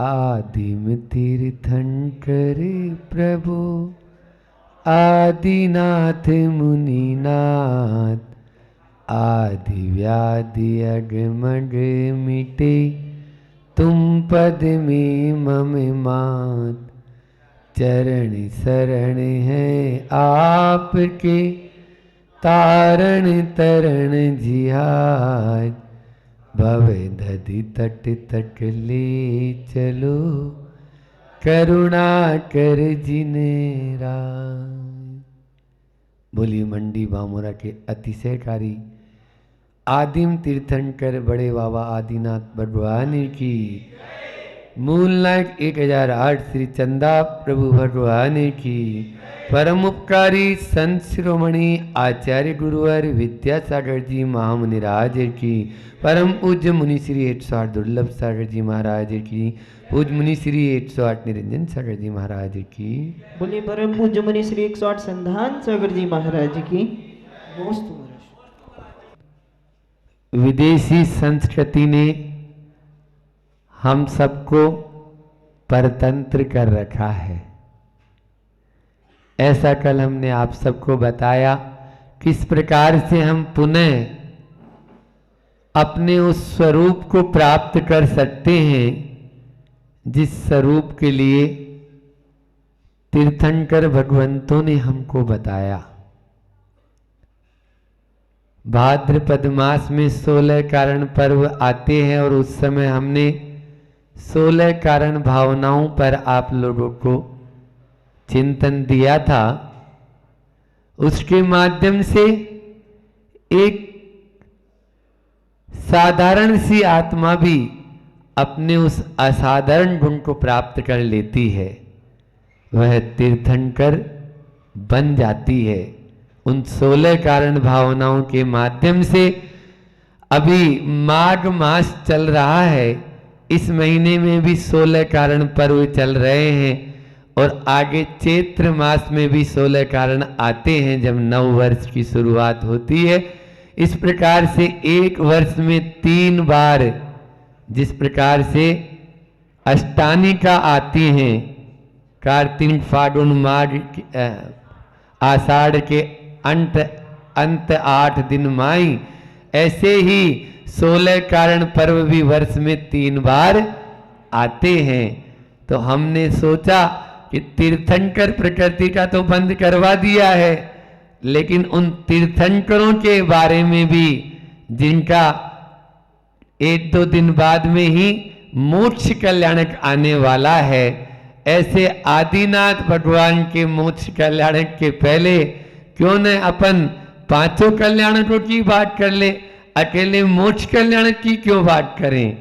आदिम तीर्थंकर प्रभु आदिनाथ मुनिनाथ, आदि व्याधि अगमग मिटे तुम पद में मम मात। चरण शरण है आपके तारण तरण जिहाज। भव दधि तट तक ले चलो करुणा कर जिन राज। बोलिए मंडी बामुरा के अतिशयकारी आदिम तीर्थंकर बड़े बाबा आदिनाथ भगवान की। मूल नायक 1008 श्री चंदा प्रभु भगवान की। परम उपकारी संत शिरोमणि आचार्य गुरुवर विद्यासागर जी महामुनिराज की। परम पूज्य मुनि श्री 108 दुर्लभ सागर जी महाराज की। पूज्य मुनि श्री 108 निरंजन सागर जी महाराज की। बोलिए परम पूज्य मुनि श्री 108 संधान सागर जी महाराज की। विदेशी संस्कृति ने हम सबको परतंत्र कर रखा है। ऐसा कल हमने आप सबको बताया किस प्रकार से हम पुनः अपने उस स्वरूप को प्राप्त कर सकते हैं जिस स्वरूप के लिए तीर्थंकर भगवंतों ने हमको बताया। भाद्रपद मास में 16 कारण पर्व आते हैं और उस समय हमने 16 कारण भावनाओं पर आप लोगों को चिंतन दिया था। उसके माध्यम से एक साधारण सी आत्मा भी अपने उस असाधारण गुण को प्राप्त कर लेती है, वह तीर्थंकर बन जाती है। उन 16 कारण भावनाओं के माध्यम से अभी माघ मास चल रहा है, इस महीने में भी 16 कारण पर्व चल रहे हैं और आगे चैत्र मास में भी 16 कारण आते हैं जब नव वर्ष की शुरुआत होती है। इस प्रकार से एक वर्ष में 3 बार जिस प्रकार से अष्टानिका आती हैं, कार्तिक फागुन माघ आषाढ़ के अंत 8 दिन माई, ऐसे ही 16 कारण पर्व भी वर्ष में 3 बार आते हैं। तो हमने सोचा कि तीर्थंकर प्रकृति का तो बंद करवा दिया है, लेकिन उन तीर्थंकरों के बारे में भी जिनका 1-2 दिन बाद में ही मोक्ष कल्याणक आने वाला है, ऐसे आदिनाथ भगवान के मोक्ष कल्याणक के पहले क्यों न अपन 5 कल्याणकों की बात कर ले, अकेले मोक्ष कल्याणक की क्यों बात करें।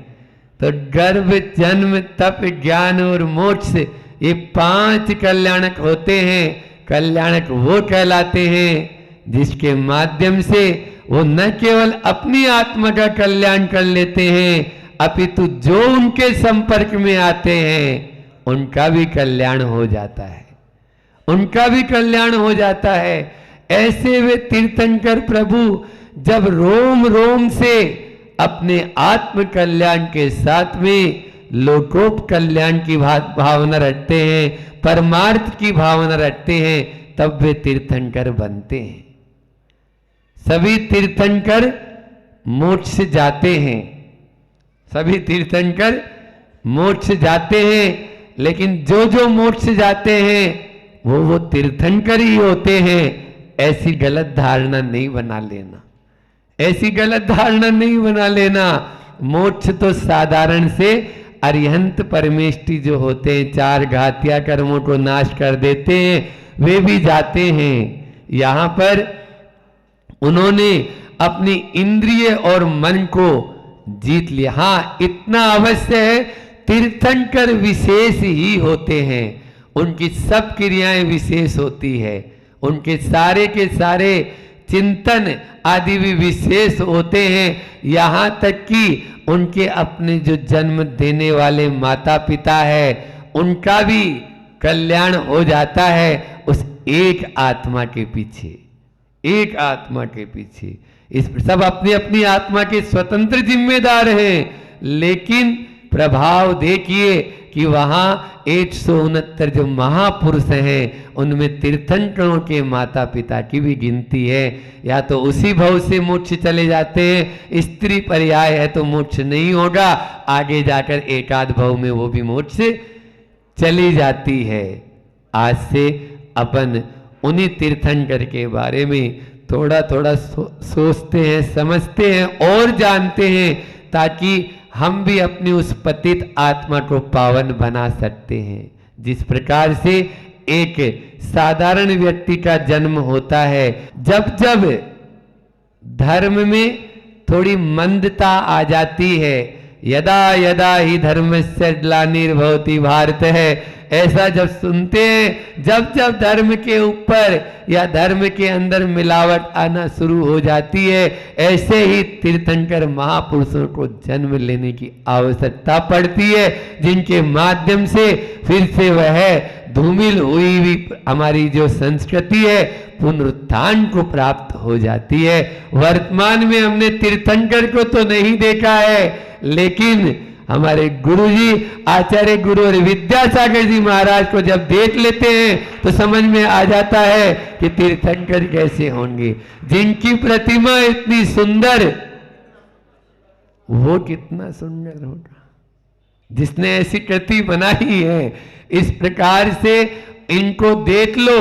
तो गर्भ जन्म तप ज्ञान और मोक्ष ये 5 कल्याणक होते हैं। कल्याणक वो कहलाते हैं जिसके माध्यम से वो न केवल अपनी आत्मा का कल्याण कर लेते हैं, अपितु जो उनके संपर्क में आते हैं उनका भी कल्याण हो जाता है, उनका भी कल्याण हो जाता है। ऐसे वे तीर्थंकर प्रभु जब रोम रोम से अपने आत्म कल्याण के साथ में लोकोप कल्याण की भावना रखते हैं, परमार्थ की भावना रखते हैं, तब वे तीर्थंकर बनते हैं। सभी तीर्थंकर मोक्ष जाते हैं, सभी तीर्थंकर मोक्ष जाते हैं, लेकिन जो जो मोक्ष जाते हैं वो तीर्थंकर ही होते हैं। ऐसी गलत धारणा नहीं बना लेना, ऐसी गलत धारणा नहीं बना लेना। मोक्ष तो साधारण से अरिहंत परमेष्टि जो होते हैं, 4 घातिया कर्मों को नाश कर देते हैं, वे भी जाते हैं। यहां पर उन्होंने अपनी इंद्रिय और मन को जीत लिया। हाँ, इतना अवश्य है, तीर्थंकर विशेष ही होते हैं, उनकी सब क्रियाएं विशेष होती है, उनके सारे के सारे चिंतन आदि भी विशेष होते हैं। यहाँ तक कि उनके अपने जो जन्म देने वाले माता पिता है उनका भी कल्याण हो जाता है उस एक आत्मा के पीछे, एक आत्मा के पीछे। इस सब अपनी अपनी आत्मा के स्वतंत्र जिम्मेदार हैं, लेकिन प्रभाव देखिए कि वहां 169 जो महापुरुष हैं उनमें तीर्थंकरों के माता पिता की भी गिनती है। या तो उसी भव से मोक्ष चले जाते हैं, स्त्री पर्याय है तो मोक्ष नहीं होगा, आगे जाकर एकाध भव में वो भी मोक्ष चली जाती है। आज से अपन उन्हीं तीर्थंकर के बारे में थोड़ा थोड़ा सोचते हैं, समझते हैं और जानते हैं, ताकि हम भी अपनी उस पतित आत्मा को पावन बना सकते हैं। जिस प्रकार से एक साधारण व्यक्ति का जन्म होता है, जब जब धर्म में थोड़ी मंदता आ जाती है, यदा यदा ही धर्मस्य ग्लानिर्भवति भारत है, ऐसा जब सुनते हैं, जब जब धर्म के ऊपर या धर्म के अंदर मिलावट आना शुरू हो जाती है, ऐसे ही तीर्थंकर महापुरुषों को जन्म लेने की आवश्यकता पड़ती है, जिनके माध्यम से फिर से वह धूमिल हुई हुई हमारी जो संस्कृति है पुनरुत्थान को प्राप्त हो जाती है। वर्तमान में हमने तीर्थंकर को तो नहीं देखा है, लेकिन हमारे गुरुजी आचार्य गुरु और विद्यासागर जी महाराज को जब देख लेते हैं तो समझ में आ जाता है कि तीर्थंकर कैसे होंगे। जिनकी प्रतिमा इतनी सुंदर, वो कितना सुंदर होगा जिसने ऐसी कृति बनाई है। इस प्रकार से इनको देख लो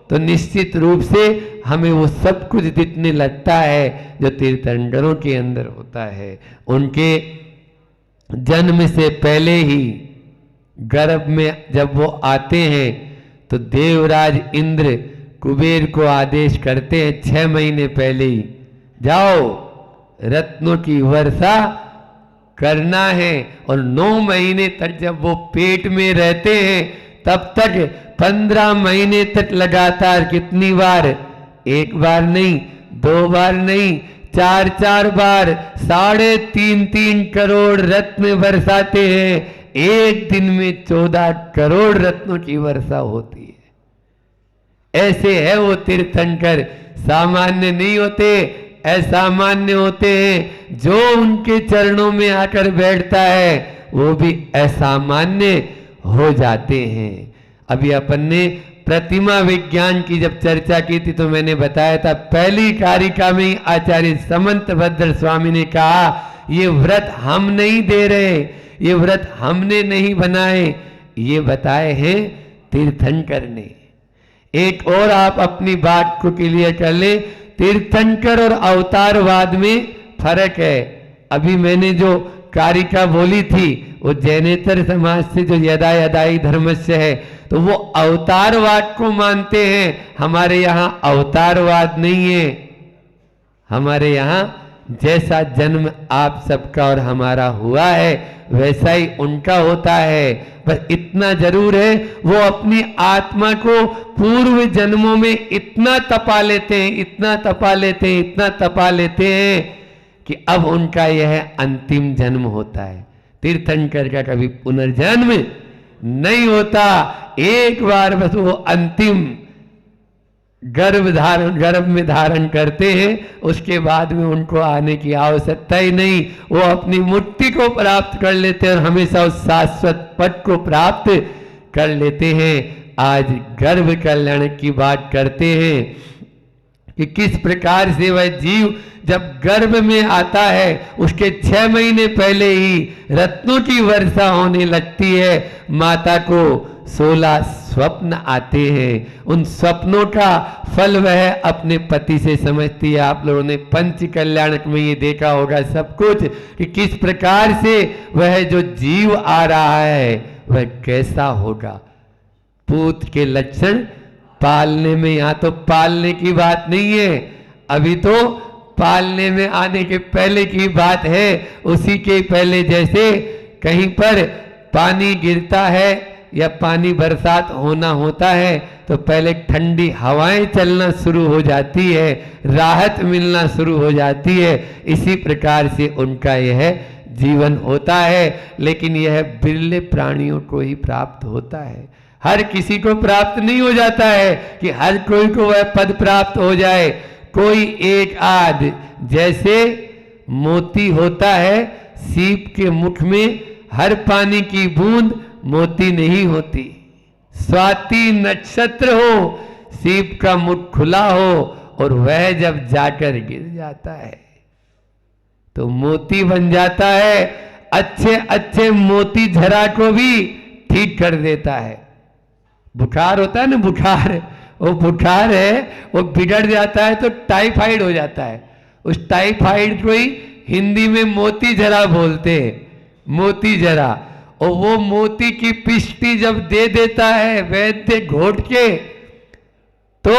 तो निश्चित रूप से हमें वो सब कुछ दिखने लगता है जो तीर्थंकरों के अंदर होता है। उनके जन्म से पहले ही गर्भ में जब वो आते हैं तो देवराज इंद्र कुबेर को आदेश करते हैं 6 महीने पहले ही, जाओ रत्नों की वर्षा करना है। और 9 महीने तक जब वो पेट में रहते हैं तब तक 15 महीने तक लगातार कितनी बार, 1 बार नहीं, 2 बार नहीं, 4 बार 3.5 करोड़ रत्न बरसाते हैं। एक दिन में 14 करोड़ रत्नों की वर्षा होती है। ऐसे है वो तीर्थंकर, सामान्य नहीं होते, असामान्य होते हैं। जो उनके चरणों में आकर बैठता है वो भी असामान्य हो जाते हैं। अभी अपन ने प्रतिमा विज्ञान की जब चर्चा की थी तो मैंने बताया था, पहली कारिका में ही आचार्य समंत भद्र स्वामी ने कहा, ये व्रत हम नहीं दे रहे, ये व्रत हमने नहीं बनाए, ये बताए हैं तीर्थंकर ने। एक और आप अपनी बात को क्लियर कर ले, तीर्थंकर और अवतारवाद में फर्क है। अभी मैंने जो कारिका बोली थी वो जैनेतर समाज से जो यदा यदाई धर्मस्य है, तो वो अवतारवाद को मानते हैं। हमारे यहाँ अवतारवाद नहीं है। हमारे यहाँ जैसा जन्म आप सबका और हमारा हुआ है वैसा ही उनका होता है। बस इतना जरूर है, वो अपनी आत्मा को पूर्व जन्मों में इतना तपा लेते हैं, इतना तपा लेते हैं, इतना तपा लेते हैं कि अब उनका यह अंतिम जन्म होता है। तीर्थंकर का कभी पुनर्जन्म नहीं होता। एक बार बस वो अंतिम गर्भ में धारण करते हैं, उसके बाद में उनको आने की आवश्यकता ही नहीं। वो अपनी मुक्ति को प्राप्त कर लेते हैं और हमेशा उस शाश्वत पद को प्राप्त कर लेते हैं। आज गर्भ कल्याण की बात करते हैं कि किस प्रकार से वह जीव जब गर्भ में आता है उसके 6 महीने पहले ही रत्नों की वर्षा होने लगती है। माता को 16 स्वप्न आते हैं। उन स्वप्नों का फल वह अपने पति से समझती है। आप लोगों ने पंच कल्याणक में ये देखा होगा सब कुछ कि किस प्रकार से वह जो जीव आ रहा है वह कैसा होगा। पूत के लक्षण पालने में, यहाँ तो पालने की बात नहीं है, अभी तो पालने में आने के पहले की बात है। उसी के पहले जैसे कहीं पर पानी गिरता है या पानी बरसात होना होता है तो पहले ठंडी हवाएं चलना शुरू हो जाती है, राहत मिलना शुरू हो जाती है। इसी प्रकार से उनका यह जीवन होता है। लेकिन यह बिरले प्राणियों को ही प्राप्त होता है, हर किसी को प्राप्त नहीं हो जाता है कि हर कोई को वह पद प्राप्त हो जाए। कोई एक आध, जैसे मोती होता है सीप के मुख में, हर पानी की बूंद मोती नहीं होती। स्वाति नक्षत्र हो, सीप का मुख खुला हो और वह जब जाकर गिर जाता है तो मोती बन जाता है। अच्छे अच्छे मोती झरा को भी ठीक कर देता है। बुखार होता है ना, बुखार, वो बुखार है, वो बिगड़ जाता है तो टाइफाइड हो जाता है। उस टाइफाइड को ही हिंदी में मोती जरा बोलते हैं, मोती जरा। और वो मोती की पिष्टी जब दे देता है वैद्य घोट के, तो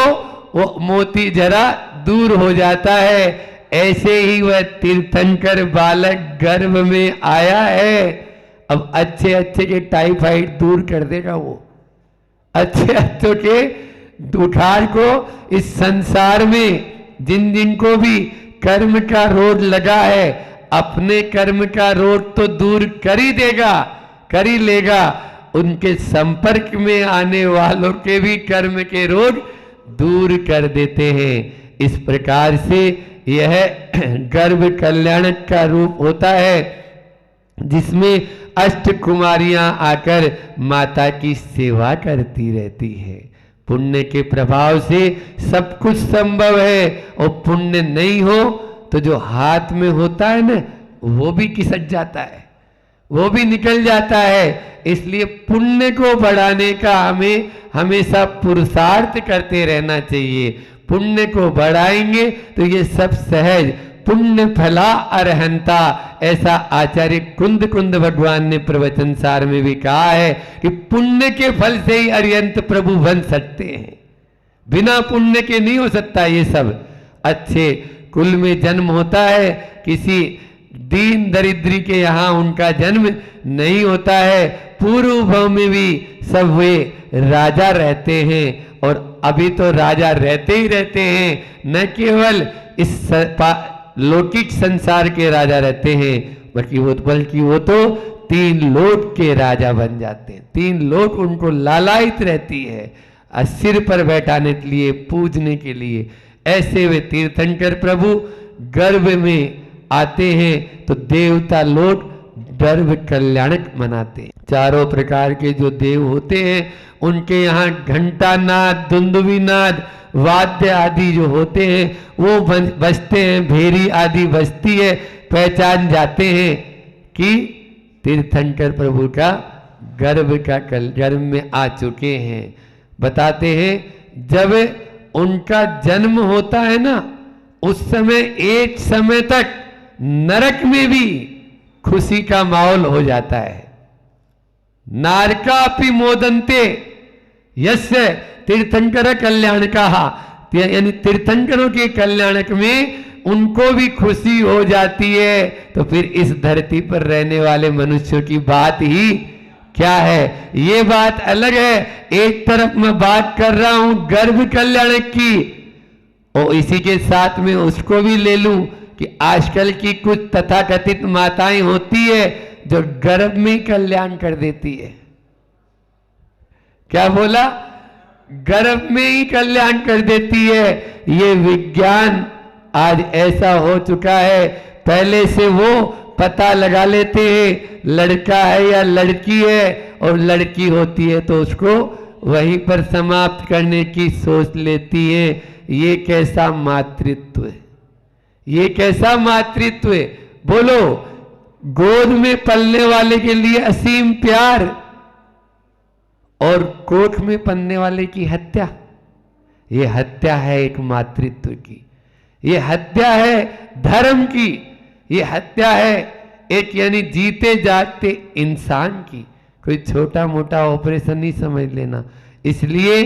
वो मोती जरा दूर हो जाता है। ऐसे ही वह तीर्थंकर बालक गर्भ में आया है। अब अच्छे अच्छे के टाइफाइड दूर कर देगा वो, अच्छे अच्छों के बुखार को। इस संसार में जिन जिन को भी कर्म का रोग लगा है, अपने कर्म का रोग तो दूर कर ही देगा, कर ही लेगा। उनके संपर्क में आने वालों के भी कर्म के रोग दूर कर देते हैं। इस प्रकार से यह गर्भ कल्याणक का रूप होता है, जिसमें अष्ट कुमारियां आकर माता की सेवा करती रहती है। पुण्य के प्रभाव से सब कुछ संभव है, और पुण्य नहीं हो तो जो हाथ में होता है ना, वो भी खिसक जाता है, वो भी निकल जाता है। इसलिए पुण्य को बढ़ाने का हमें हमेशा पुरुषार्थ करते रहना चाहिए। पुण्य को बढ़ाएंगे तो ये सब सहज। पुण्य फला अरहंता, ऐसा आचार्य कुंद कुंद भगवान ने प्रवचन सार में भी कहा है कि पुण्य के फल से ही अरिहंत प्रभु बन सकते हैं, बिना पुण्य के नहीं हो सकता ये सब। अच्छे कुल में जन्म होता है, किसी दीन दरिद्री के यहाँ उनका जन्म नहीं होता है। पूर्व भाव में भी सब वे राजा रहते हैं, और अभी तो राजा रहते ही रहते हैं, न केवल इस लौकिक संसार के राजा रहते हैं, बल्कि वो तो 3 लोक के राजा बन जाते हैं। 3 लोक उनको लालायित रहती है, सिर पर बैठाने के लिए, पूजने के लिए। ऐसे वे तीर्थंकर प्रभु गर्भ में आते हैं तो देवता लोग गर्भ कल्याणक मनाते हैं। चारों प्रकार के जो देव होते हैं उनके यहाँ घंटा नाद, दुंदुभी नाद, वाद्य आदि जो होते हैं वो बजते हैं, भेरी आदि बजती है। पहचान जाते हैं कि तीर्थंकर प्रभु का गर्भ में आ चुके हैं। बताते हैं जब उनका जन्म होता है ना, उस समय एक समय तक नरक में भी खुशी का माहौल हो जाता है। नारकापि मोदन्ते यस्य तीर्थंकर कल्याण कहा, यानी तीर्थंकरों के कल्याणक में उनको भी खुशी हो जाती है। तो फिर इस धरती पर रहने वाले मनुष्यों की बात ही क्या है। ये बात अलग है। एक तरफ मैं बात कर रहा हूं गर्भ कल्याणक की, और इसी के साथ में उसको भी ले लूं कि आजकल की कुछ तथाकथित माताएं होती है जो गर्भ में कल्याण कर देती है। क्या बोला? गर्भ में ही कल्याण कर देती है। ये विज्ञान आज ऐसा हो चुका है, पहले से वो पता लगा लेते हैं लड़का है या लड़की है, और लड़की होती है तो उसको वहीं पर समाप्त करने की सोच लेती है। ये कैसा मातृत्व है, ये कैसा मातृत्व है? बोलो, गोद में पलने वाले के लिए असीम प्यार और कोख में पलने वाले की हत्या। ये हत्या है एक मातृत्व की, ये हत्या है धर्म की, ये हत्या है एक यानी जीते जागते इंसान की। कोई छोटा मोटा ऑपरेशन नहीं समझ लेना। इसलिए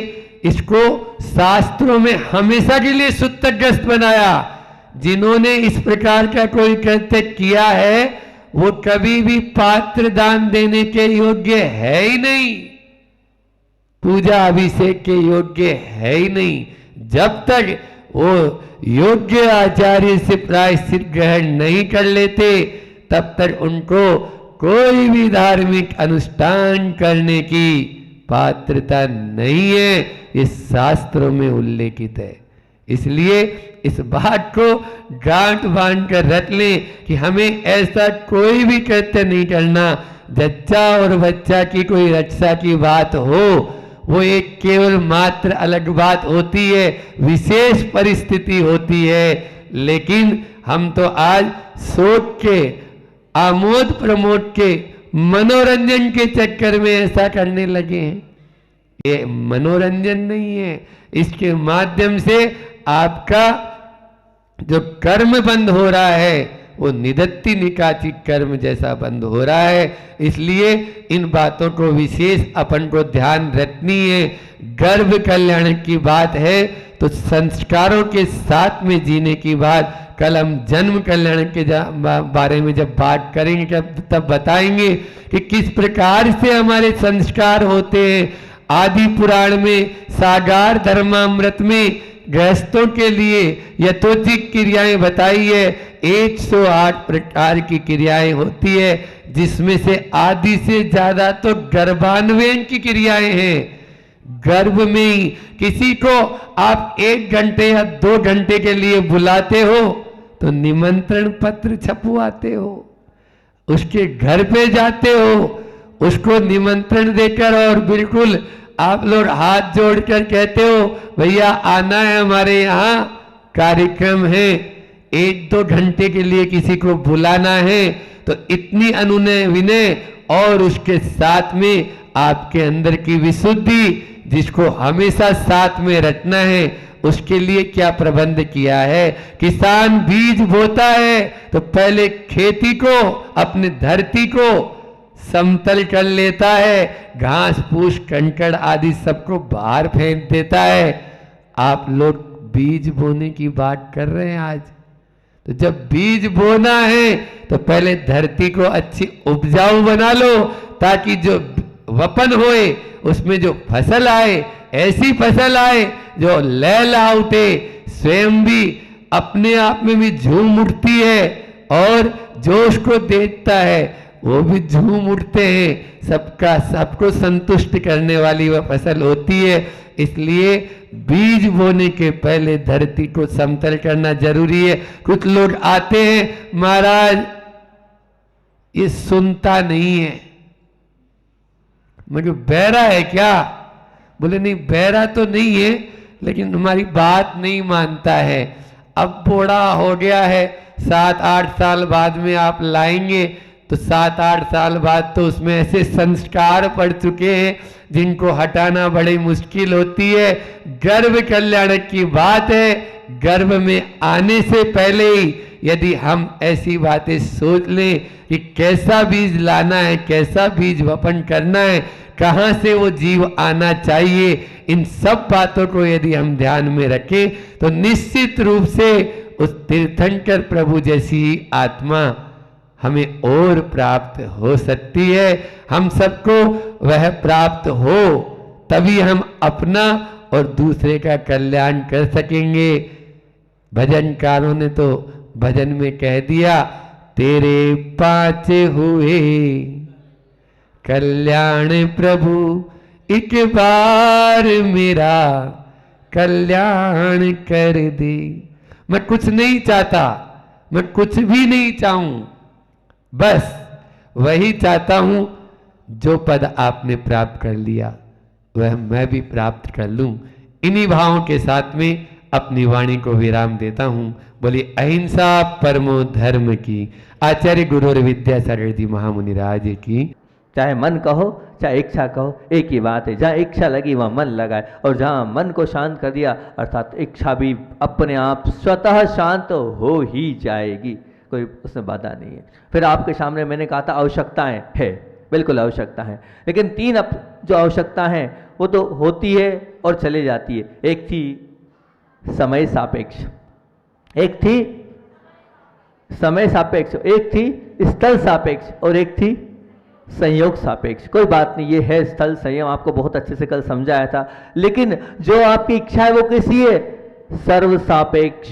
इसको शास्त्रों में हमेशा के लिए सूत्रग्रस्त बनाया। जिन्होंने इस प्रकार का कोई कृत्य किया है वो कभी भी पात्र दान देने के योग्य है ही नहीं, पूजा अभिषेक के योग्य है ही नहीं। जब तक वो योग्य आचार्य से प्रायश्चित ग्रहण नहीं कर लेते तब तक उनको कोई भी धार्मिक अनुष्ठान करने की पात्रता नहीं है। ये शास्त्रों में उल्लेखित है। इसलिए इस बात को गांठ बांध कर रख लें कि हमें ऐसा कोई भी कृत्य नहीं करना जच्चा और बच्चा की कोई रक्षा की बात हो, वो एक केवल मात्र अलग बात होती है, विशेष परिस्थिति होती है। लेकिन हम तो आज शोक के, आमोद प्रमोद के, मनोरंजन के चक्कर में ऐसा करने लगे हैं। ये मनोरंजन नहीं है, इसके माध्यम से आपका जो कर्म बंद हो रहा है वो निदत्ति निकाची कर्म जैसा बंद हो रहा है। इसलिए इन बातों को विशेष अपन को ध्यान रखनी है। गर्भ कल्याण की बात है तो संस्कारों के साथ में जीने की बात, कल हम जन्म कल्याण के बारे में जब बात करेंगे तब बताएंगे कि किस प्रकार से हमारे संस्कार होते हैं। आदि पुराण में सागार धर्मामृत में गृहस्थों के लिए यथोचित क्रियाएं बताई है। 108 प्रकार की क्रियाएं होती है, जिसमें से आधी से ज्यादा तो गर्भान्वयन की क्रियाएं हैं। गर्भ में ही किसी को आप 1 घंटे या 2 घंटे के लिए बुलाते हो तो निमंत्रण पत्र छपवाते हो, उसके घर पे जाते हो, उसको निमंत्रण देकर और बिल्कुल आप लोग हाथ जोड़कर कहते हो भैया आना है, हमारे यहाँ कार्यक्रम है। 1-2 घंटे के लिए किसी को बुलाना है तो इतनी अनुनय विनय और उसके साथ में आपके अंदर की विशुद्धि, जिसको हमेशा साथ में रखना है, उसके लिए क्या प्रबंध किया है। किसान बीज बोता है तो पहले खेती को, अपने धरती को समतल कर लेता है, घास फूस कंकड़ आदि सबको बाहर फेंक देता है। आप लोग बीज बोने की बात कर रहे हैं आज। तो जब बीज बोना है तो पहले धरती को अच्छी उपजाऊ बना लो, ताकि जो वपन होए उसमें जो फसल आए, ऐसी फसल आए जो लहला उठे, स्वयं भी अपने आप में भी झूम उठती है और जो उसको देखता है वो भी झूम उठते हैं। सबको संतुष्ट करने वाली वह फसल होती है। इसलिए बीज बोने के पहले धरती को समतल करना जरूरी है। कुछ लोग आते हैं, महाराज ये सुनता नहीं है। मैं बहरा है क्या? बोले नहीं, बहरा तो नहीं है, लेकिन हमारी बात नहीं मानता है। अब बूढ़ा हो गया है, 7-8 साल बाद में आप लाएंगे तो 7-8 साल बाद तो उसमें ऐसे संस्कार पड़ चुके हैं जिनको हटाना बड़ी मुश्किल होती है। गर्भ कल्याण की बात है, गर्भ में आने से पहले ही यदि हम ऐसी बातें सोच लें कि कैसा बीज लाना है, कैसा बीज वपन करना है, कहां से वो जीव आना चाहिए, इन सब बातों को यदि हम ध्यान में रखें तो निश्चित रूप से उस तीर्थंकर प्रभु जैसी आत्मा हमें और प्राप्त हो सकती है। हम सबको वह प्राप्त हो, तभी हम अपना और दूसरे का कल्याण कर सकेंगे। भजनकारों ने तो भजन में कह दिया, तेरे 5 हुए कल्याण प्रभु, एक बार मेरा कल्याण कर दे। मैं कुछ नहीं चाहता, मैं कुछ भी नहीं चाहूं, बस वही चाहता हूं जो पद आपने प्राप्त कर लिया वह मैं भी प्राप्त कर लूं। इन्हीं भावों के साथ में अपनी वाणी को विराम देता हूं। बोली अहिंसा परमो धर्म की। आचार्य गुरु और विद्यासागर जी महामुनि राज की। चाहे मन कहो चाहे इच्छा कहो, एक ही बात है, जहाँ इच्छा लगी वहाँ मन लगाए, और जहाँ मन को शांत कर दिया अर्थात इच्छा भी अपने आप स्वतः शांत हो ही जाएगी, कोई उसमें बाधा नहीं है। फिर आपके सामने मैंने कहा था आवश्यकताएं है, बिल्कुल आवश्यकता है, लेकिन 3 जो आवश्यकता हैं वो तो होती है और चले जाती है। एक थी समय सापेक्ष, एक थी समय सापेक्ष, एक थी स्थल सापेक्ष और एक थी संयोग सापेक्ष। कोई बात नहीं, ये है स्थल संयम, आपको बहुत अच्छे से कल समझाया था। लेकिन जो आपकी इच्छा है वो कैसी है? सर्व सापेक्ष,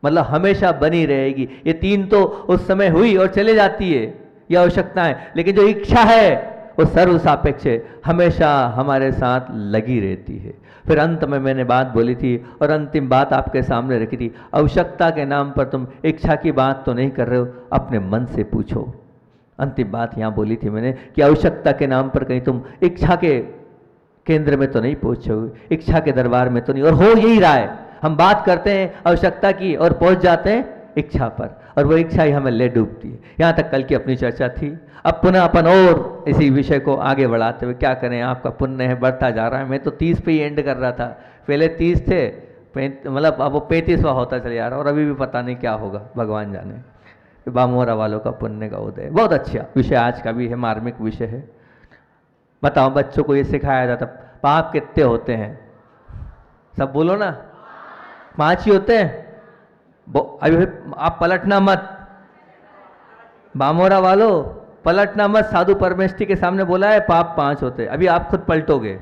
मतलब हमेशा बनी रहेगी। ये 3 तो उस समय हुई और चले जाती है, ये आवश्यकता है, लेकिन जो इच्छा है वो सर्व सापेक्ष है, हमेशा हमारे साथ लगी रहती है। फिर अंत में मैंने बात बोली थी और अंतिम बात आपके सामने रखी थी, आवश्यकता के नाम पर तुम इच्छा की बात तो नहीं कर रहे हो, अपने मन से पूछो, अंतिम बात यहाँ बोली थी मैंने कि आवश्यकता के नाम पर कहीं तुम इच्छा के केंद्र में तो नहीं पहुंचोगे, इच्छा के दरबार में तो नहीं। और हो यही रहा है, हम बात करते हैं आवश्यकता की और पहुंच जाते हैं इच्छा पर, और वो इच्छा ही हमें ले डूबती है। यहाँ तक कल की अपनी चर्चा थी। अब पुनः अपन और इसी विषय को आगे बढ़ाते हुए क्या करें, आपका पुण्य है बढ़ता जा रहा है। मैं तो 30 पे ही एंड कर रहा था, पहले 30 थे, मतलब अब वो 35वां होता चले जा रहा है, और अभी भी पता नहीं क्या होगा, भगवान जाने। बामोरा वालों का पुण्य का उदय, बहुत अच्छा विषय आज का भी है, मार्मिक विषय है। बताओ बच्चों को ये सिखाया जाता, पाप कितने होते हैं? सब बोलो ना, 5 ही होते हैं। अभी आप पलटना मत, बामोरा वालों पलटना मत। साधु परमेष्ठी के सामने बोला है पाप 5 होते हैं। अभी आप खुद पलटोगे,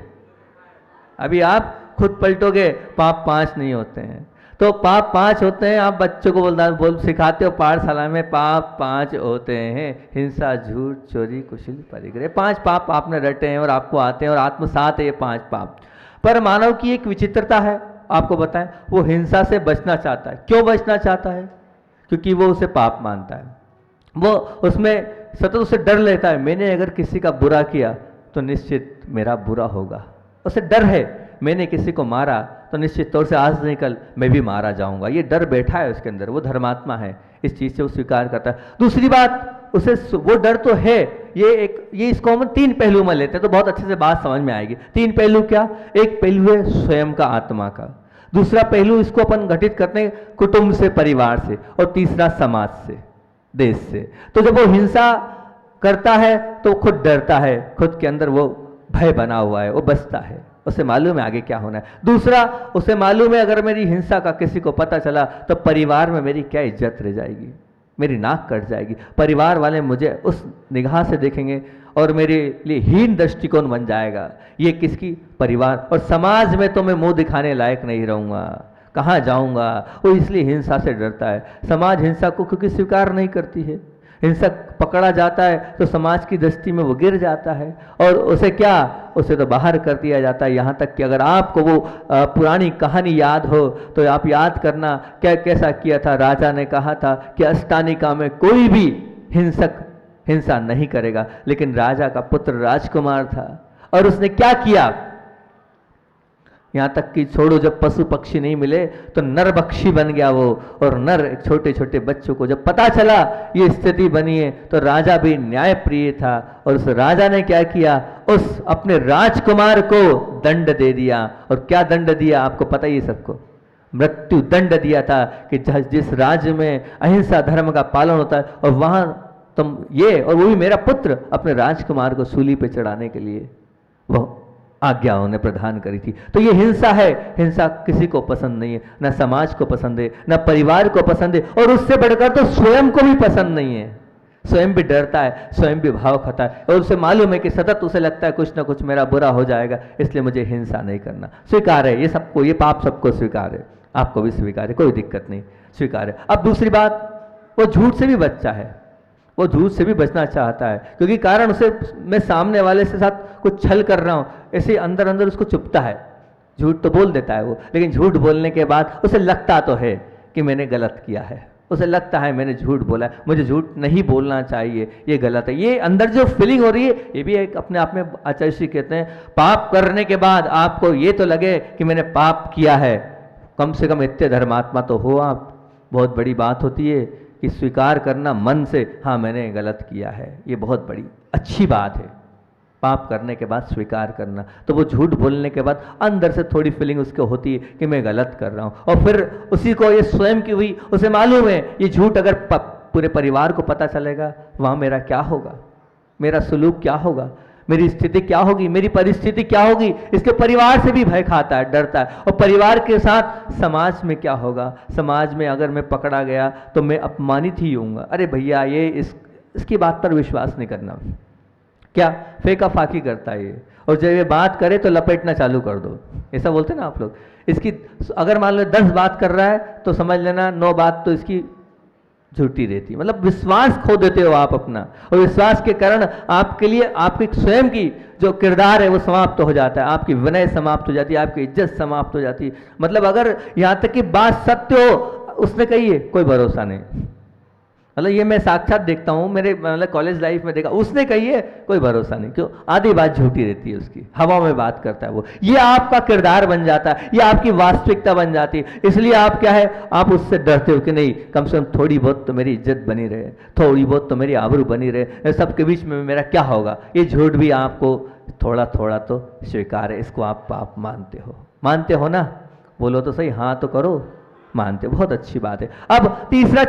अभी आप खुद पलटोगे, पाप 5 नहीं होते हैं। तो पाप 5 होते हैं, आप बच्चों को बोल सिखाते हो पाठशाला में, पाप 5 होते हैं, हिंसा, झूठ, चोरी, कुशल, परिग्रह। 5 पाप आपने रटे हैं और आपको आते हैं और आत्मसात है ये 5 पाप। पर मानव की एक विचित्रता है, आपको बताएं, वो हिंसा से बचना चाहता है। क्यों बचना चाहता है? क्योंकि वो उसे पाप मानता है, वो उसमें सतत उसे डर लेता है, मैंने अगर किसी का बुरा किया तो निश्चित मेरा बुरा होगा। उसे डर है, मैंने किसी को मारा तो निश्चित तौर से आज नहीं कल मैं भी मारा जाऊंगा। ये डर बैठा है उसके अंदर, वो धर्मात्मा है, इस चीज से वो स्वीकार करता है। दूसरी बात, उसे वो डर तो है, ये इसको हम 3 पहलू में लेते हैं तो बहुत अच्छे से बात समझ में आएगी। 3 पहलू क्या? एक पहलू है स्वयं का, आत्मा का। दूसरा पहलू इसको अपन घटित करते हैं कुटुंब से, परिवार से, और तीसरा समाज से, देश से। तो जब वो हिंसा करता है तो खुद डरता है, खुद के अंदर वो भय बना हुआ है, वो बचता है, उसे मालूम है आगे क्या होना है। दूसरा, उसे मालूम है अगर मेरी हिंसा का किसी को पता चला तो परिवार में मेरी क्या इज्जत रह जाएगी, मेरी नाक कट जाएगी, परिवार वाले मुझे उस निगाह से देखेंगे और मेरे लिए हीन दृष्टिकोण बन जाएगा। ये किसकी? परिवार। और समाज में तो मैं मुंह दिखाने लायक नहीं रहूँगा, कहाँ जाऊँगा। वो इसलिए हिंसा से डरता है। समाज हिंसा को क्योंकि स्वीकार नहीं करती है, हिंसक पकड़ा जाता है तो समाज की दृष्टि में वो गिर जाता है और उसे क्या, उसे तो बाहर कर दिया जाता है। यहाँ तक कि अगर आपको वो पुरानी कहानी याद हो तो आप याद करना क्या कैसा किया था। राजा ने कहा था कि अष्टानिका में कोई भी हिंसक हिंसा नहीं करेगा, लेकिन राजा का पुत्र राजकुमार था और उसने क्या किया, यहाँ तक कि छोड़ो, जब पशु पक्षी नहीं मिले तो नर बक्षी बन गया वो। और नर छोटे छोटे बच्चों को जब पता चला ये स्थिति बनी है तो राजा भी न्याय प्रिय था और उस राजा ने क्या किया, उस अपने राजकुमार को दंड दे दिया। और क्या दंड दिया आपको पता ही है सबको, मृत्यु दंड दिया था कि जिस राज्य में अहिंसा धर्म का पालन होता है और वहां तुम ये, और वो भी मेरा पुत्र, अपने राजकुमार को सूली पे चढ़ाने के लिए वो आज्ञा उन्हें प्रदान करी थी। तो ये हिंसा है, हिंसा किसी को पसंद नहीं है, ना समाज को पसंद है, ना परिवार को पसंद है, और उससे बढ़कर तो स्वयं को भी पसंद नहीं है। स्वयं भी डरता है, स्वयं भी भाव खाता है और उसे मालूम है कि सतत उसे लगता है कुछ ना कुछ मेरा बुरा हो जाएगा, इसलिए मुझे हिंसा नहीं करना। स्वीकार है ये सबको, ये पाप सबको स्वीकार है, आपको भी स्वीकार है, कोई दिक्कत नहीं, स्वीकार है। अब दूसरी बात, वो झूठ से भी बचता है, वो झूठ से भी बचना चाहता है, क्योंकि कारण उसे मैं सामने वाले से साथ कुछ छल कर रहा हूं, ऐसे अंदर अंदर उसको चुभता है। झूठ तो बोल देता है वो, लेकिन झूठ बोलने के बाद उसे लगता तो है कि मैंने गलत किया है, उसे लगता है मैंने झूठ बोला है, मुझे झूठ नहीं बोलना चाहिए, ये गलत है। ये अंदर जो फीलिंग हो रही है, ये भी एक अपने आप में आचार्य श्री कहते हैं, पाप करने के बाद आपको ये तो लगे कि मैंने पाप किया है, कम से कम इतने धर्मात्मा तो हो आप। बहुत बड़ी बात होती है कि स्वीकार करना मन से, हाँ मैंने गलत किया है, ये बहुत बड़ी अच्छी बात है। पाप करने के बाद स्वीकार करना, तो वो झूठ बोलने के बाद अंदर से थोड़ी फीलिंग उसको होती है कि मैं गलत कर रहा हूँ, और फिर उसी को ये स्वयं की हुई, उसे मालूम है ये झूठ अगर पूरे परिवार को पता चलेगा वहाँ मेरा क्या होगा, मेरा सुलूक क्या होगा, मेरी स्थिति क्या होगी, मेरी परिस्थिति क्या होगी। इसके परिवार से भी भय खाता है, डरता है, और परिवार के साथ समाज में क्या होगा, समाज में अगर मैं पकड़ा गया तो मैं अपमानित ही होऊंगा। अरे भैया ये इसकी बात पर विश्वास नहीं करना, क्या फेंका फाकी करता है ये, और जब ये बात करे तो लपेटना चालू कर दो, ऐसा बोलते ना आप लोग। इसकी अगर मान लो 10 बात कर रहा है तो समझ लेना 9 बात तो इसकी झूठी रहती, मतलब विश्वास खो देते हो आप अपना, और विश्वास के कारण आपके लिए आपकी स्वयं की जो किरदार है वो समाप्त हो जाता है, आपकी विनय समाप्त हो जाती है, आपकी इज्जत समाप्त हो जाती है। मतलब अगर यहाँ तक कि बात सत्य हो, उसने कही है कोई भरोसा नहीं, मतलब ये मैं साक्षात देखता हूँ, मेरे मतलब कॉलेज लाइफ में देखा, उसने कही है कोई भरोसा नहीं, क्यों? आधी बात झूठी रहती है उसकी, हवा में बात करता है वो। ये आपका किरदार बन जाता है, ये आपकी वास्तविकता बन जाती है। इसलिए आप क्या है, आप उससे डरते हो कि नहीं, कम से कम थोड़ी बहुत तो मेरी इज्जत बनी रहे, थोड़ी बहुत तो मेरी आबरू बनी रहे, सबके बीच में मेरा क्या होगा। ये झूठ भी आपको थोड़ा थोड़ा तो स्वीकार है, इसको आप पाप मानते हो ना? बोलो तो सही, हाँ तो करो, मानते हो, बहुत अच्छी बात है। अब तीसरा,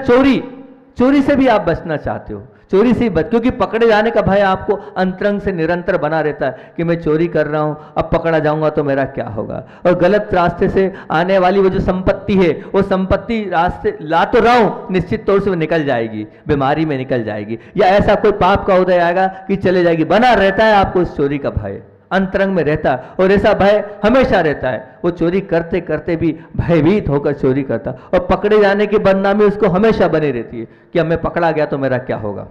चोरी से भी आप बचना चाहते हो, चोरी से बच, क्योंकि पकड़े जाने का भय आपको अंतरंग से निरंतर बना रहता है कि मैं चोरी कर रहा हूं, अब पकड़ा जाऊंगा तो मेरा क्या होगा। और गलत रास्ते से आने वाली वो जो संपत्ति है, वो संपत्ति रास्ते ला तो रहा हूं, निश्चित तौर से वो निकल जाएगी, बीमारी में निकल जाएगी, या ऐसा कोई पाप का उदय आएगा कि चले जाएगी। बना रहता है आपको उस चोरी का भय, अंतरंग में रहता है, और ऐसा भय हमेशा रहता है। वो चोरी करते करते भी भयभीत होकर चोरी करता, और पकड़े जाने की बदनामी उसको हमेशा बनी रहती है कि अब मैं पकड़ा गया तो मेरा क्या होगा,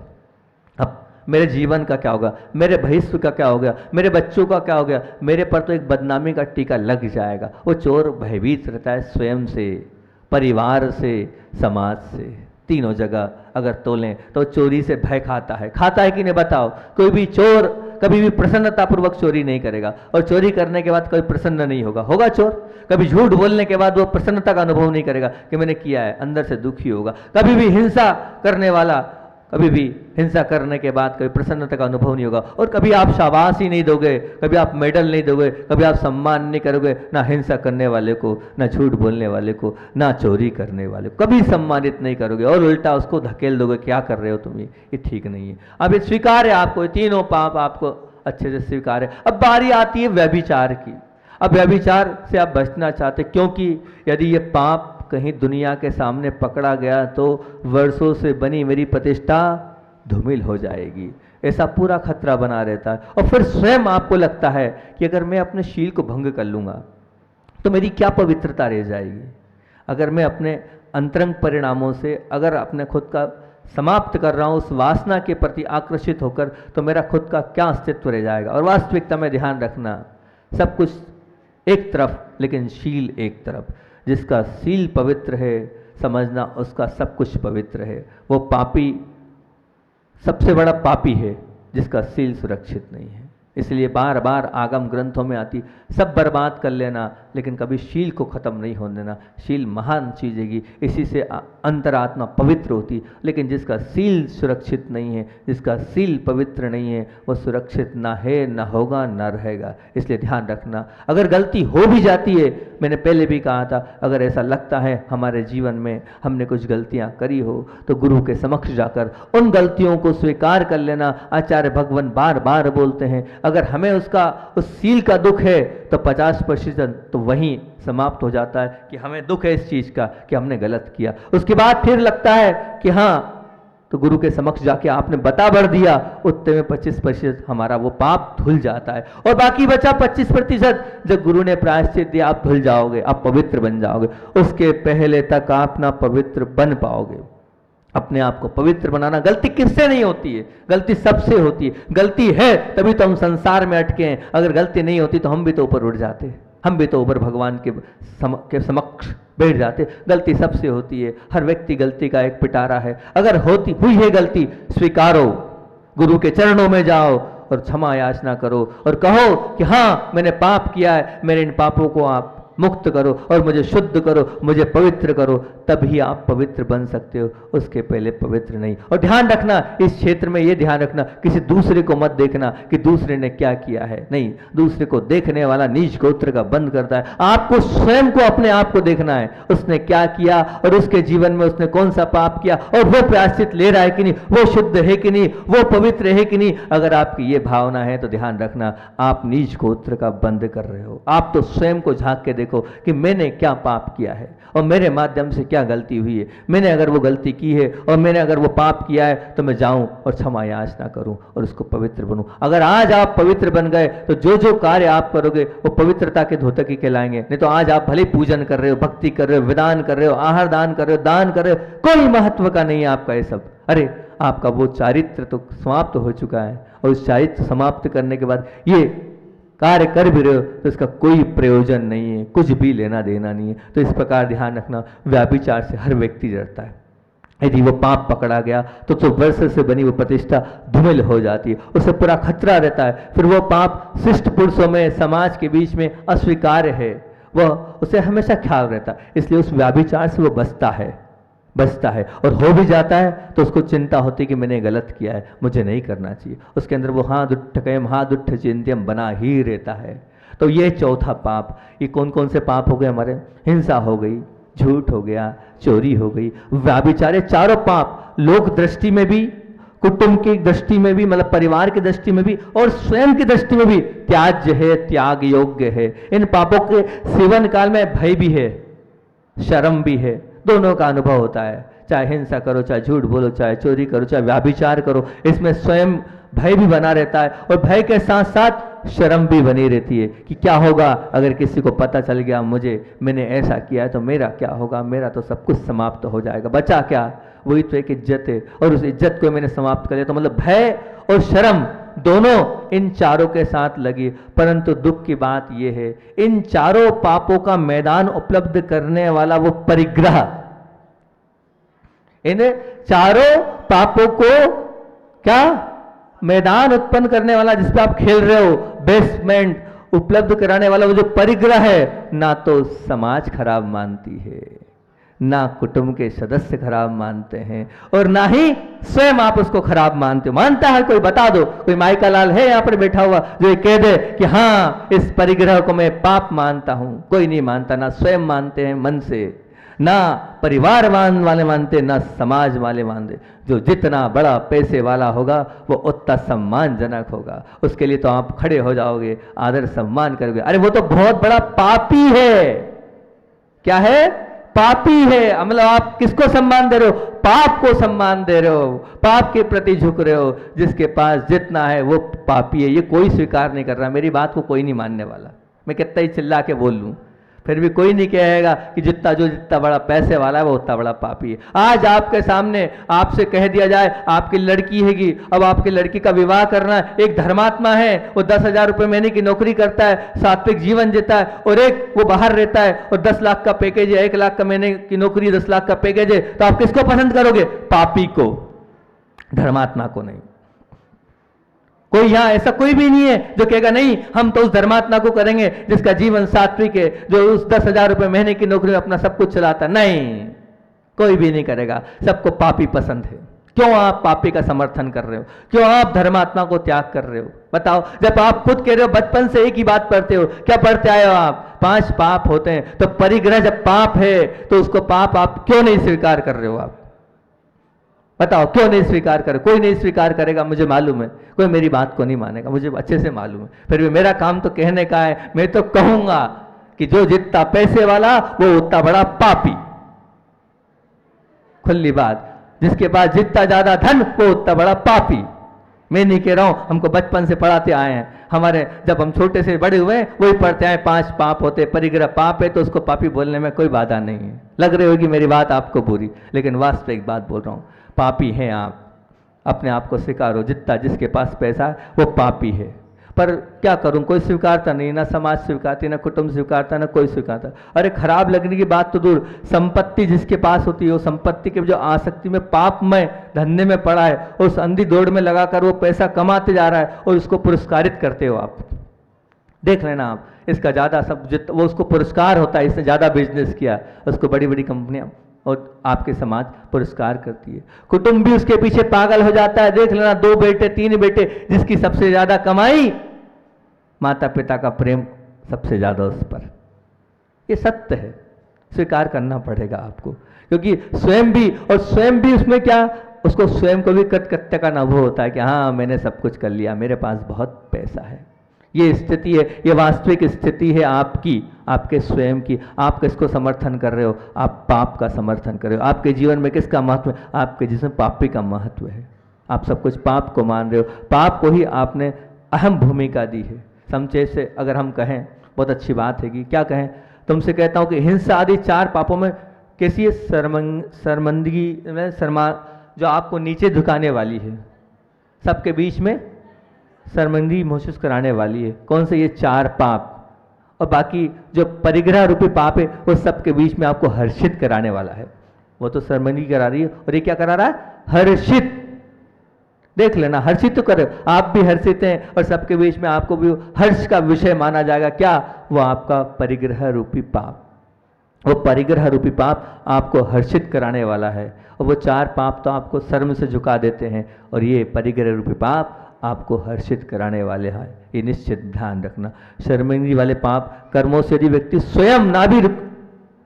अब मेरे जीवन का क्या होगा, मेरे भविष्य का क्या हो गया, मेरे बच्चों का क्या हो गया, मेरे पर तो एक बदनामी का टीका लग जाएगा। वो चोर भयभीत रहता है, स्वयं से, परिवार से, समाज से, तीनों जगह अगर तोलें तो चोरी से भय खाता है कि नहीं बताओ? कोई भी चोर कभी भी प्रसन्नतापूर्वक चोरी नहीं करेगा, और चोरी करने के बाद कभी प्रसन्न नहीं होगा चोर। कभी झूठ बोलने के बाद वो प्रसन्नता का अनुभव नहीं करेगा कि मैंने किया है, अंदर से दुखी होगा। कभी भी हिंसा करने वाला कभी भी हिंसा करने के बाद कभी प्रसन्नता का अनुभव नहीं होगा। और कभी आप शाबाशी नहीं दोगे, कभी आप मेडल नहीं दोगे, कभी आप सम्मान नहीं करोगे, ना हिंसा करने वाले को, ना झूठ बोलने वाले को, ना चोरी करने वाले को कभी सम्मानित नहीं करोगे, और उल्टा उसको धकेल दोगे, क्या कर रहे हो तुम, ये ठीक नहीं है। अब ये स्वीकार है आपको, ये तीनों पाप आपको अच्छे से स्वीकार है। अब बारी आती है व्यभिचार की। अब व्यभिचार से आप बचना चाहते, क्योंकि यदि ये पाप कहीं दुनिया के सामने पकड़ा गया तो वर्षों से बनी मेरी प्रतिष्ठा धूमिल हो जाएगी, ऐसा पूरा खतरा बना रहता है। और फिर स्वयं आपको लगता है कि अगर मैं अपने शील को भंग कर लूँगा तो मेरी क्या पवित्रता रह जाएगी। अगर मैं अपने अंतरंग परिणामों से अगर अपने खुद का समाप्त कर रहा हूँ, उस वासना के प्रति आकर्षित होकर, तो मेरा खुद का क्या अस्तित्व रह जाएगा। और वास्तविकता में ध्यान रखना, सब कुछ एक तरफ लेकिन शील एक तरफ। जिसका शील पवित्र है, समझना उसका सब कुछ पवित्र है। वो पापी सबसे बड़ा पापी है जिसका शील सुरक्षित नहीं है। इसलिए बार बार आगम ग्रंथों में आती, सब बर्बाद कर लेना लेकिन कभी शील को खत्म नहीं होने देना। शील महान चीज है, इसी से अंतरात्मा पवित्र होती। लेकिन जिसका शील सुरक्षित नहीं है, जिसका शील पवित्र नहीं है, वो सुरक्षित ना है, ना होगा, ना रहेगा। इसलिए ध्यान रखना, अगर गलती हो भी जाती है, मैंने पहले भी कहा था, अगर ऐसा लगता है हमारे जीवन में हमने कुछ गलतियां करी हो, तो गुरु के समक्ष जाकर उन गलतियों को स्वीकार कर लेना। आचार्य भगवान बार बार बोलते हैं, अगर हमें उसका उस शील का दुख है तो 50% तो वहीं समाप्त हो जाता है कि हमें दुख है इस चीज का कि हमने गलत किया। उसके बाद फिर लगता है कि हाँ, तो गुरु के समक्ष जाके आपने बता भर दिया, उतने में 25% हमारा वो पाप धुल जाता है। और बाकी बचा 25%, जब गुरु ने प्रायश्चित दिया आप धुल जाओगे, आप पवित्र बन जाओगे। उसके पहले तक आप ना पवित्र बन पाओगे। अपने आप को पवित्र बनाना, गलती किससे नहीं होती है? गलती सबसे होती है। गलती है तभी तो हम संसार में अटके हैं। अगर गलती नहीं होती तो हम भी तो ऊपर उठ जाते, हम भी तो ऊपर भगवान के समक्ष बैठ जाते। गलती सबसे होती है, हर व्यक्ति गलती का एक पिटारा है। अगर होती हुई है गलती, स्वीकारो, गुरु के चरणों में जाओ और क्षमा याचना करो और कहो कि हाँ मैंने पाप किया है, मेरे इन पापों को आप मुक्त करो और मुझे शुद्ध करो, मुझे पवित्र करो, तभी आप पवित्र बन सकते हो। उसके पहले पवित्र नहीं। और ध्यान रखना, इस क्षेत्र में ये ध्यान रखना, किसी दूसरे को मत देखना कि दूसरे ने क्या किया है। नहीं, दूसरे को देखने वाला नीच गोत्र का बंद करता है। आपको स्वयं को, अपने आप को देखना है, उसने क्या किया और उसके जीवन में उसने कौन सा पाप किया और वो प्रायश्चित ले रहा है कि नहीं, वो शुद्ध है कि नहीं, वो पवित्र है कि नहीं। अगर आपकी ये भावना है तो ध्यान रखना, आप नीच गोत्र का बंद कर रहे हो। आप तो स्वयं को झांक के देखो कि मैंने क्या पाप किया है और मेरे माध्यम से क्या गलती हुई है। मैंने अगर वो गलती की है और मैंने अगर वो पाप किया है तो मैं जाऊं और क्षमा याचना करूं और उसको पवित्र बनूं। अगर आज आप पवित्र बन गए तो जो जो कार्य आप करोगे वो पवित्रता के धोतक ही कहलाएंगे। नहीं तो आज आप भले पूजन कर रहे हो, भक्ति कर रहे हो, विदान कर रहे हो, आहार दान कर रहे हो, दान कर रहे हो, कोई महत्व का नहीं है आपका ये सब। अरे आपका वो चारित्र तो समाप्त हो चुका है और उस चारित्र समाप्त करने के बाद ये कार्य कर भी रहे हो तो इसका कोई प्रयोजन नहीं है, कुछ भी लेना देना नहीं है। तो इस प्रकार ध्यान रखना, व्यभिचार से हर व्यक्ति डरता है। यदि वो पाप पकड़ा गया तो वर्ष से बनी वो प्रतिष्ठा धूमिल हो जाती है, उसे पूरा खतरा रहता है। फिर वो पाप शिष्ट पुरुषों में, समाज के बीच में अस्वीकार्य है, वह उसे हमेशा ख्याल रहता है, इसलिए उस व्याभिचार से वो बचता है और हो भी जाता है तो उसको चिंता होती कि मैंने गलत किया है, मुझे नहीं करना चाहिए। उसके अंदर वो हाँ दुष्ट चिंत्यम बना ही रहता है। तो ये चौथा पाप, ये कौन कौन से पाप हो गए हमारे? हिंसा हो गई, झूठ हो गया, चोरी हो गई, व्याभिचार, चारों पाप लोक दृष्टि में भी, कुटुंब की दृष्टि में भी, मतलब परिवार की दृष्टि में भी और स्वयं की दृष्टि में भी त्याज्य है, त्याग योग्य है। इन पापों के सेवन काल में भय भी है, शर्म भी है, दोनों का अनुभव होता है। चाहे हिंसा करो, चाहे झूठ बोलो, चाहे चोरी करो, चाहे व्याभिचार करो, इसमें स्वयं भय भी बना रहता है और भय के साथ साथ शर्म भी बनी रहती है कि क्या होगा अगर किसी को पता चल गया मैंने ऐसा किया है तो मेरा क्या होगा, मेरा तो सब कुछ समाप्त हो जाएगा, बचा क्या? वही तो एक इज्जत है और उस इज्जत को मैंने समाप्त कर दिया। तो मतलब भय और शर्म दोनों इन चारों के साथ लगी। परंतु दुख की बात यह है, इन चारों पापों का मैदान उपलब्ध करने वाला वो परिग्रह, इन चारों पापों को क्या मैदान उत्पन्न करने वाला, जिस पे आप खेल रहे हो, बेसमेंट उपलब्ध कराने वाला वो जो परिग्रह है, ना तो समाज खराब मानती है, ना कुटुंब के सदस्य खराब मानते हैं और ना ही स्वयं आप उसको खराब मानते हो। मानता है कोई? बता दो, कोई माइका लाल है यहाँ पर बैठा हुआ जो ये कह दे कि हाँ इस परिग्रह को मैं पाप मानता हूं? कोई नहीं मानता, ना स्वयं मानते हैं मन से, ना परिवार वाले मानते, ना समाज वाले मानते। जो जितना बड़ा पैसे वाला होगा वो उतना सम्मानजनक होगा, उसके लिए तो आप खड़े हो जाओगे, आदर सम्मान करोगे। अरे वो तो बहुत बड़ा पापी है। क्या है? पापी है। मतलब आप किसको सम्मान दे रहे हो? पाप को सम्मान दे रहे हो, पाप के प्रति झुक रहे हो। जिसके पास जितना है वो पापी है, ये कोई स्वीकार नहीं कर रहा। मेरी बात को कोई नहीं मानने वाला, मैं कितना ही चिल्ला के बोल लूं फिर भी कोई नहीं कहेगा कि जितना बड़ा पैसे वाला है वो उतना बड़ा पापी है। आज आपके सामने आपसे कह दिया जाए आपकी लड़की हैगी, अब आपकी लड़की का विवाह करना है, एक धर्मात्मा है, वो 10,000 रुपये महीने की नौकरी करता है, सात्विक जीवन जीता है, और एक वो बाहर रहता है और 10 लाख का पैकेज है, 1 लाख का महीने की नौकरी, 10 लाख का पैकेज है, तो आप किसको पसंद करोगे? पापी को, धर्मात्मा को नहीं। कोई यहां ऐसा कोई भी नहीं है जो कहेगा नहीं हम तो उस धर्मात्मा को करेंगे जिसका जीवन सात्विक है, जो उस 10,000 रुपये महीने की नौकरी में अपना सब कुछ चलाता। नहीं, कोई भी नहीं करेगा, सबको पापी पसंद है। क्यों आप पापी का समर्थन कर रहे हो? क्यों आप धर्मात्मा को त्याग कर रहे हो? बताओ। जब आप खुद कह रहे हो बचपन से एक ही बात पढ़ते हो, क्या पढ़ते आए हो आप? 5 पाप होते हैं। तो परिग्रह जब पाप है तो उसको पाप आप क्यों नहीं स्वीकार कर रहे हो? आप बताओ क्यों नहीं स्वीकार करे? कोई नहीं स्वीकार करेगा, मुझे मालूम है। कोई मेरी बात को नहीं मानेगा, मुझे अच्छे से मालूम है। फिर भी मेरा काम तो कहने का है। मैं तो कहूंगा कि जो जितना पैसे वाला वो उतना बड़ा पापी। खुली बात, जिसके पास जितना ज्यादा धन वो उतना बड़ा पापी। मैं नहीं कह रहा हूं, हमको बचपन से पढ़ाते आए हैं। हमारे जब हम छोटे से बड़े हुए वही पढ़ते आए 5 पाप होते। परिग्रह पाप है तो उसको पापी बोलने में कोई बाधा नहीं है। लग रही होगी मेरी बात आपको बुरी, लेकिन वास्तविक बात बोल रहा हूं। पापी हैं आप, अपने आप को स्वीकारो। जितना जिसके पास पैसा है वो पापी है। पर क्या करूं, कोई स्वीकारता नहीं, ना समाज स्वीकारती, ना कुटुंब स्वीकारता, ना कोई स्वीकारता। अरे खराब लगने की बात तो दूर, संपत्ति जिसके पास होती है वो संपत्ति के जो आसक्ति में, पाप में, धंधे में पड़ा है, उस अंधी दौड़ में लगाकर वो पैसा कमाते जा रहा है और उसको पुरस्कारित करते हो आप। देख लेना आप, इसका ज्यादा सब वो उसको पुरस्कार होता है, इसने ज्यादा बिजनेस किया, उसको बड़ी बड़ी कंपनियां और आपके समाज पुरस्कार करती है। कुटुंब भी उसके पीछे पागल हो जाता है। देख लेना 2 बेटे 3 बेटे, जिसकी सबसे ज्यादा कमाई, माता पिता का प्रेम सबसे ज्यादा उस पर। ये सत्य है, स्वीकार करना पड़ेगा आपको। क्योंकि स्वयं भी उसमें क्या, उसको स्वयं को भी कृतकृत्य का अनुभव होता है कि हाँ मैंने सब कुछ कर लिया, मेरे पास बहुत पैसा है। ये स्थिति है, ये वास्तविक स्थिति है आपकी, आपके स्वयं की। आप किसको समर्थन कर रहे हो? आप पाप का समर्थन कर रहे हो। आपके जीवन में किसका महत्व है? आपके जिसमें पापी का महत्व है। आप सब कुछ पाप को मान रहे हो, पाप को ही आपने अहम भूमिका दी है। समझे से अगर हम कहें, बहुत अच्छी बात है कि क्या कहें, तुमसे कहता हूं कि हिंसा आदि 4 पापों में कैसी है? शर्मंदगी, जो आपको नीचे झुकाने वाली है, सबके बीच में शर्मिंदगी महसूस कराने वाली है। कौन से? ये 4 पाप। और बाकी जो परिग्रह रूपी पाप है वो सबके बीच में आपको हर्षित कराने वाला है। वो तो शर्मिंदगी करा रही है, और ये क्या करा रहा है? हर्षित। देख लेना, हर्षित तो करे, आप भी हर्षित हैं और सबके बीच में आपको भी हर्ष का विषय माना जाएगा। क्या? वो आपका परिग्रह रूपी पाप। वो परिग्रह रूपी पाप आपको हर्षित कराने वाला है, और वो 4 पाप तो आपको शर्म से झुका देते हैं, और ये परिग्रह रूपी पाप आपको हर्षित कराने वाले हैं। ये निश्चित ध्यान रखना। शर्मिंदगी वाले पाप कर्मों से यदि व्यक्ति स्वयं ना भी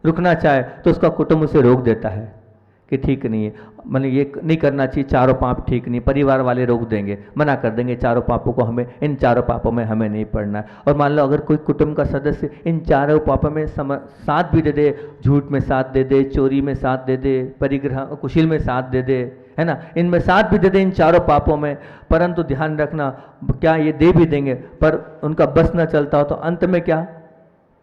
रुकना चाहे तो उसका कुटुंब उसे रोक देता है कि ठीक नहीं है, मतलब ये नहीं करना चाहिए, 4 पाप ठीक नहीं। परिवार वाले रोक देंगे, मना कर देंगे, 4 पापों को हमें, इन 4 पापों में हमें नहीं पड़ना है। और मान लो अगर कोई कुटुंब का सदस्य इन 4 पापों में साथ भी दे दे, झूठ में साथ दे दे, चोरी में साथ दे दे, परिग्रह कुशील में साथ दे दे, है ना, इनमें साथ भी दे दे इन 4 पापों में, परंतु ध्यान रखना, क्या ये दे भी देंगे पर उनका बस न चलता हो तो अंत में क्या,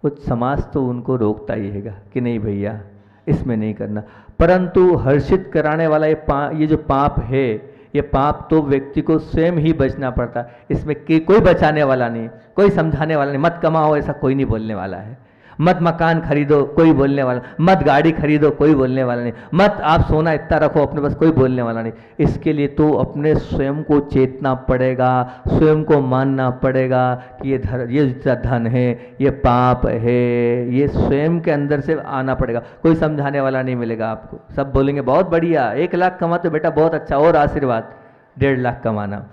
वो समाज तो उनको रोकता ही हैगा कि नहीं भैया इसमें नहीं करना। परंतु हर्षित कराने वाला ये जो पाप है, ये पाप तो व्यक्ति को स्वयं ही बचना पड़ता है। इसमें कोई बचाने वाला नहीं, कोई समझाने वाला नहीं। मत कमाओ ऐसा कोई नहीं बोलने वाला है, मत मकान खरीदो कोई बोलने वाला, मत गाड़ी खरीदो कोई बोलने वाला नहीं, मत आप सोना इतना रखो अपने पास कोई बोलने वाला नहीं। इसके लिए तो अपने स्वयं को चेतना पड़ेगा, स्वयं को मानना पड़ेगा कि ये जितना धन है ये पाप है, ये स्वयं के अंदर से आना पड़ेगा। कोई समझाने वाला नहीं मिलेगा आपको। सब बोलेंगे बहुत बढ़िया, 1 लाख कमाते बेटा बहुत अच्छा, और आशीर्वाद 1.5 लाख कमाना,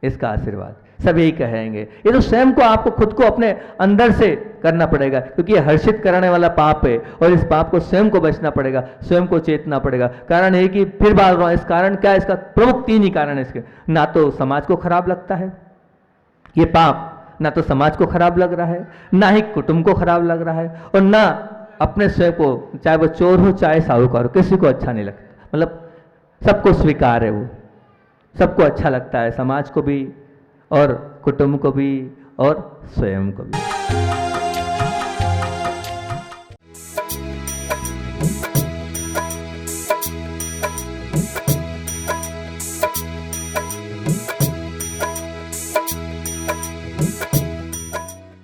इसका आशीर्वाद सब यही कहेंगे। ये तो स्वयं को आपको खुद को अपने अंदर से करना पड़ेगा, क्योंकि ये हर्षित कराने वाला पाप है और इस पाप को स्वयं को बचना पड़ेगा, स्वयं को चेतना पड़ेगा। कारण है कि फिर बात रहा हूं, इस कारण क्या है, इसका प्रमुख 3 ही कारण है इसके। ना तो समाज को खराब लगता है ये पाप, ना तो समाज को खराब लग रहा है, ना ही कुटुंब को खराब लग रहा है, और ना अपने स्वयं को, चाहे वो चोर हो चाहे साहूकार हो, किसी को अच्छा नहीं लगता। मतलब सबको स्वीकार है, वो सबको अच्छा लगता है, समाज को भी और कुटुंब को भी और स्वयं को भी।